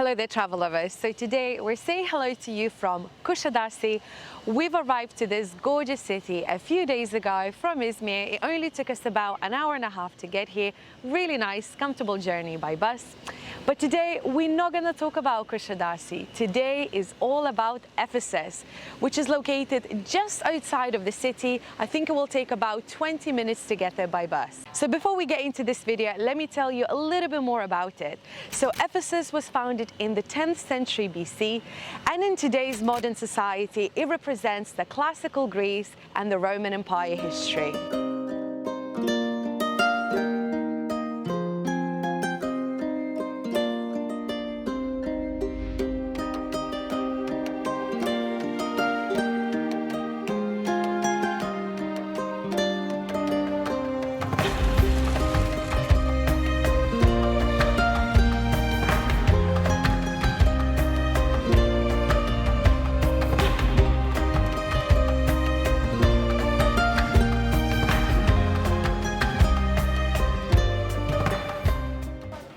Hello there, travel lovers. So today we're saying hello to you from Kushadasi. We've arrived to this gorgeous city a few days ago from Izmir. It only took us about an hour and a half to get here. Really nice, comfortable journey by bus. But today we're not going to talk about Kushadasi. Today is all about Ephesus, which is located just outside of the city. I think it will take about 20 minutes to get there by bus. So before we get into this video, let me tell you a little bit more about it. So Ephesus was founded in the 10th century BC, and in today's modern society, it represents the classical Greece and the Roman Empire history.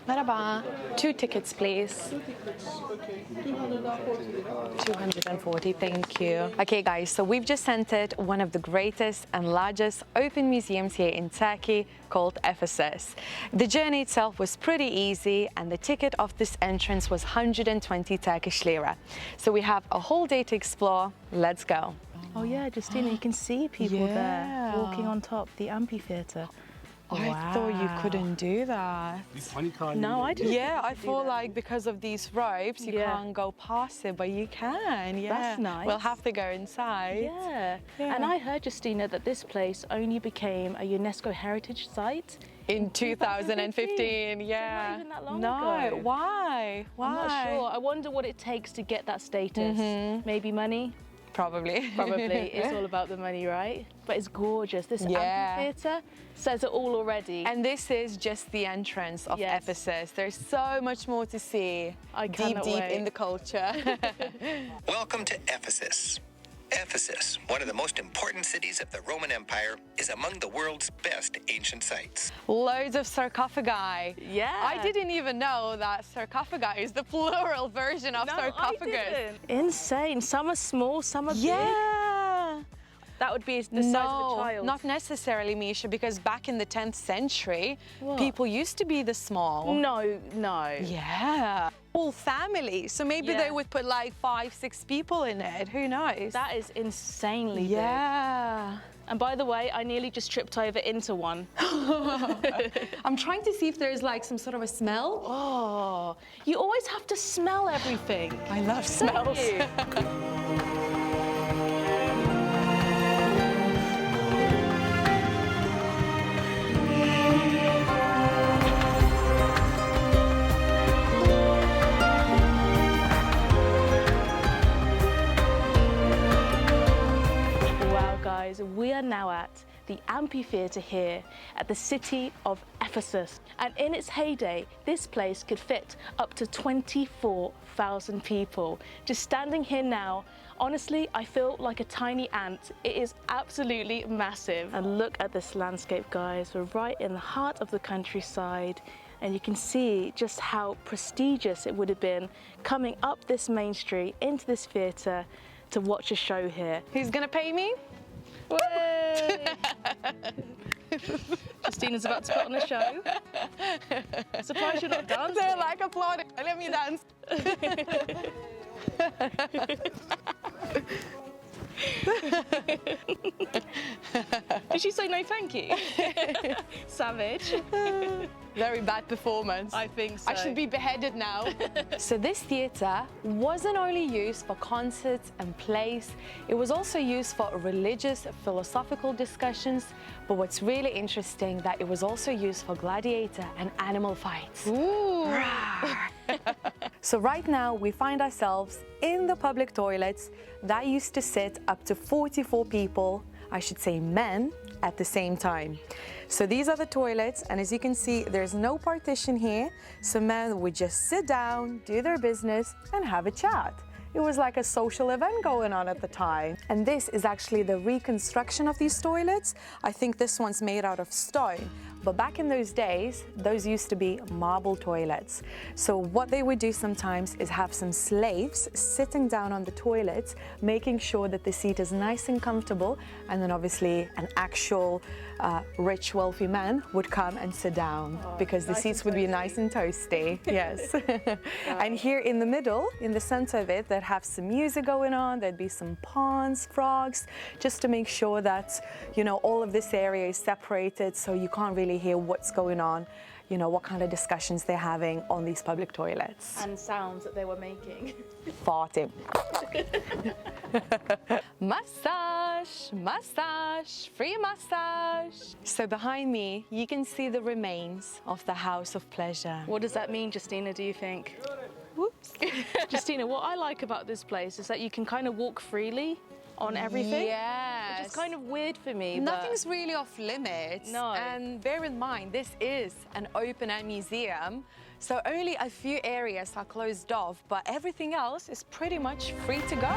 Merhaba. 2 tickets, please. 2 tickets, okay. 240. 240, thank you. Okay guys, so we've just entered one of the greatest and largest open museums here in Turkey called Ephesus. The journey itself was pretty easy, and the ticket of this entrance was 120 Turkish lira. So we have a whole day to explore. Let's go. Oh yeah, Justina, you can see people there Yeah. walking on top the amphitheater. I thought you couldn't do that. No, I didn't. Yeah, I thought like because of these ropes you can't go past it, but you can. Yeah, That's nice. We'll have to go inside. Yeah. Yeah. And I heard, Justina, that this place only became a UNESCO Heritage Site In 2015, yeah. Not even that long no, ago. Why? I'm not sure. I wonder what it takes to get that status. Maybe money? Probably. Probably. It's all about the money, right? But it's gorgeous. This amphitheater says it all already. And this is just the entrance of Yes. Ephesus. There's so much more to see. I deep cannot wait. in the culture. Welcome to Ephesus. Ephesus, one of the most important cities of the Roman Empire, is among the world's best ancient sites. Loads of sarcophagi. Yeah. I didn't even know that sarcophagi is the plural version of sarcophagus. I didn't. Insane. Some are small, some are big. Yeah. That would be the size of a child. Not necessarily, Misha, because back in the 10th century, What? people used to be this small. No. Yeah. Whole family. So maybe Yeah. they would put like 5, 6 people in it. Who knows? That is insanely yeah. big. And by the way, I nearly just tripped over into one. I'm trying to see if there's like some sort of a smell. Oh, you always have to smell everything. I love Don't smells. you? Wow, guys, we are now at the amphitheater here at the city of Ephesus. And in its heyday, this place could fit up to 24,000 people. Just standing here now, honestly, I feel like a tiny ant. It is absolutely massive. And look at this landscape, guys. We're right in the heart of the countryside, and you can see just how prestigious it would have been coming up this main street into this theatre to watch a show here. Who's gonna pay me? Justina's about to put on a show. Surprised you're not dancing. They're like applauding. Let me dance. Did she say no thank you? Savage. Very bad performance. I think so. I should be beheaded now. So this theatre wasn't only used for concerts and plays, it was also used for religious, philosophical discussions, but what's really interesting that it was also used for gladiator and animal fights. Ooh. So right now we find ourselves in the public toilets that used to sit up to 44 people, I should say men, at the same time. So these are the toilets, and as you can see, there's no partition here, so men would just sit down, do their business, and have a chat. it was like a social event going on at the time. And this is actually the reconstruction of these toilets. I think this one's made out of stone. But back in those days, those used to be marble toilets. So what they would do sometimes is have some slaves sitting down on the toilets, making sure that the seat is nice and comfortable, and then obviously an actual rich, wealthy man would come and sit down because the seats would be nice and toasty. Yes. And here in the middle, in the center of it, there'd have some music going on, there'd be some ponds, frogs, just to make sure that, you know, all of this area is separated so you can't really hear what's going on, you know, what kind of discussions they're having on these public toilets. And sounds that they were making. Farting. Massage, massage, free massage. So behind me, you can see the remains of the House of Pleasure. What does that mean, Justina, do you think? Whoops. Justina, what I like about this place is that you can kind of walk freely on everything. Yes. Which is kind of weird for me. Nothing's really off limits. No. And bear in mind, this is an open-air museum, so only a few areas are closed off, but everything else is pretty much free to go.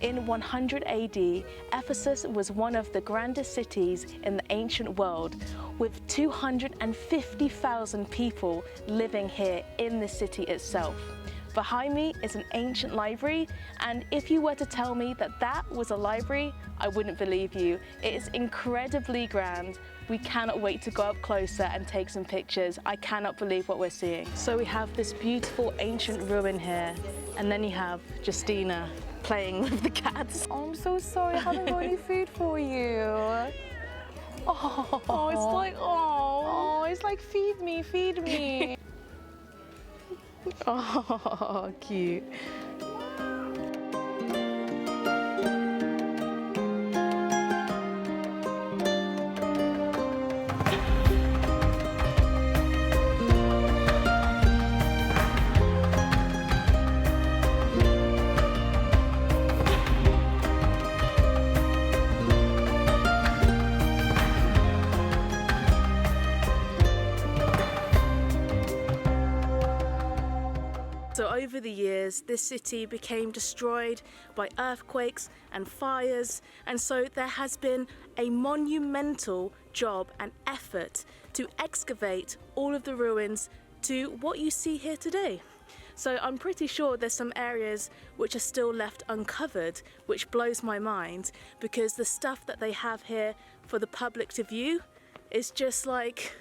In 100 AD, Ephesus was one of the grandest cities in the ancient world, with 250,000 people living here in the city itself. Behind me is an ancient library, and if you were to tell me that that was a library, I wouldn't believe you. It is incredibly grand. We cannot wait to go up closer and take some pictures. I cannot believe what we're seeing. So we have this beautiful ancient ruin here, and then you have Justina playing with the cats. Oh, I'm so sorry, I haven't got any food for you. Oh, It's like, oh, it's like, feed me, feed me. oh, cute. So over the years, this city became destroyed by earthquakes and fires, and so there has been a monumental job and effort to excavate all of the ruins to what you see here today. So I'm pretty sure there's some areas which are still left uncovered, which blows my mind, because the stuff that they have here for the public to view is just like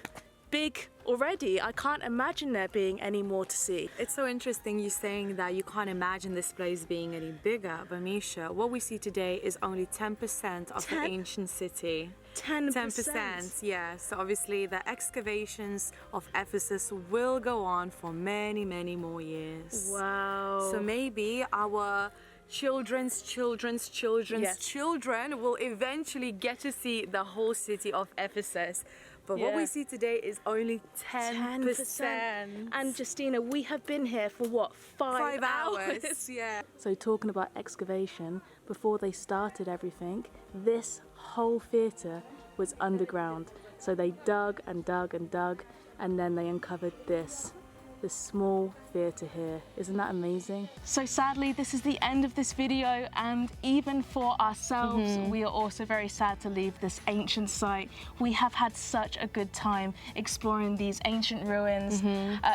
big already. I can't imagine there being any more to see. It's so interesting you saying that you can't imagine this place being any bigger, but Misha, what we see today is only 10% of the ancient city. 10%, yeah. So obviously the excavations of Ephesus will go on for many, many more years. Wow. So maybe our children's children will eventually get to see the whole city of Ephesus. But what we see today is only 10%. And Justina, we have been here for what, 5 hours? Yeah. So talking about excavation, before they started everything, this whole theatre was underground. So they dug and dug and dug, and then they uncovered this small theatre here. Isn't that amazing? So sadly, this is the end of this video, and even for ourselves, we are also very sad to leave this ancient site. We have had such a good time exploring these ancient ruins,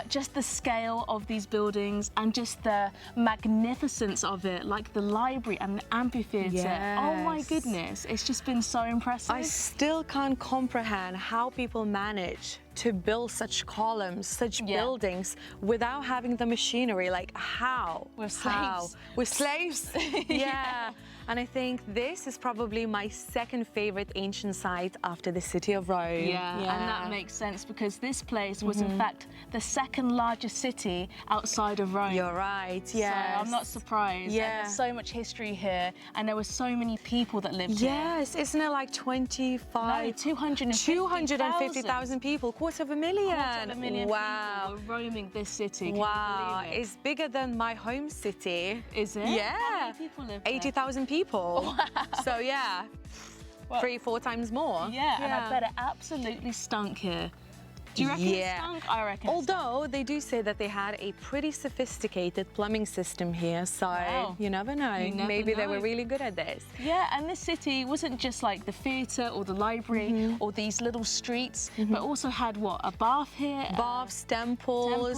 just the scale of these buildings and just the magnificence of it, like the library and the amphitheater. Yes. Oh my goodness, it's just been so impressive. I still can't comprehend how people manage to build such columns, such buildings without having the machinery. Like how? With slaves. With slaves? Yeah. And I think this is probably my second favorite ancient site after the city of Rome. Yeah, and that makes sense because this place was in fact the second largest city outside of Rome. You're right, yeah. So I'm not surprised. Yeah. And there's so much history here, and there were so many people that lived here. Yes, isn't it like 25? No, 250,000 people, 250,000. Wow. People were roaming this city. Can Wow, you believe it? it's bigger than my home city. Is it? Yeah. How many people live there? 80,000 people. Wow. So yeah, Well, 3-4 times more. Yeah, and I bet it absolutely stunk here. Do you reckon it stunk? I reckon it stunk. Although they do say that they had a pretty sophisticated plumbing system here, so Wow. you never know. You never Maybe they know. were really good at this. Yeah, and this city wasn't just like the theatre or the library or these little streets, but also had what, a bath here? Baths, temples,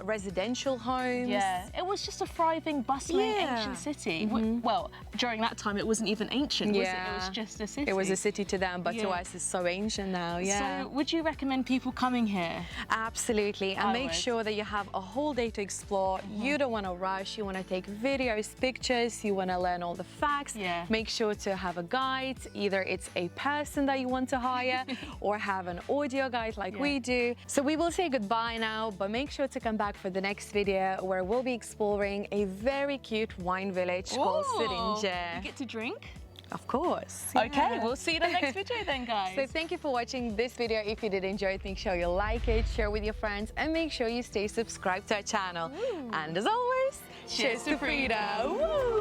residential homes. Yeah, it was just a thriving, bustling, ancient city. Well, during that time, it wasn't even ancient, was it? It was just a city. It was a city to them, but to Yeah. us it's so ancient now, yeah. So, would you recommend people coming here? Absolutely, and I make would. sure that you have a whole day to explore. You don't want to rush, you want to take videos, pictures, you want to learn all the facts. Yeah. Make sure to have a guide, either it's a person that you want to hire or have an audio guide like we do. So we will say goodbye now, but make sure to come back for the next video where we'll be exploring a very cute wine village called Syringe. You get to drink? Of course. Okay, yeah. we'll see you in the next video then, guys. So thank you for watching this video. If you did enjoy it, make sure you like it, share with your friends, and make sure you stay subscribed to our channel. And as always, cheers to freedom. Woo!